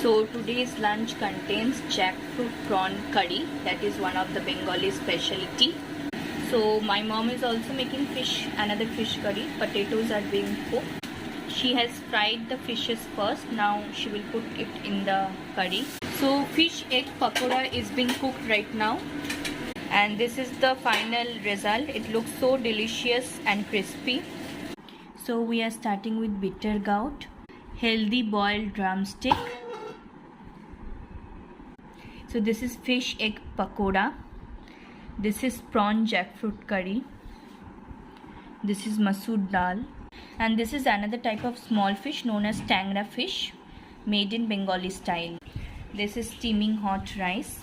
So today's lunch contains jackfruit prawn curry. That is one of the Bengali specialty. So my mom is also making another fish curry. Potatoes are being cooked. She has fried the fishes first. Now she will put it in the curry. So fish egg pakoda is being cooked right now. And this is the final result. It looks so delicious and crispy. So we are starting with bitter gourd, healthy boiled drumstick. So this is fish egg pakoda. This is prawn jackfruit curry. This is masoor dal. And this is another type of small fish known as tangra fish, made in Bengali style. This is steaming hot rice.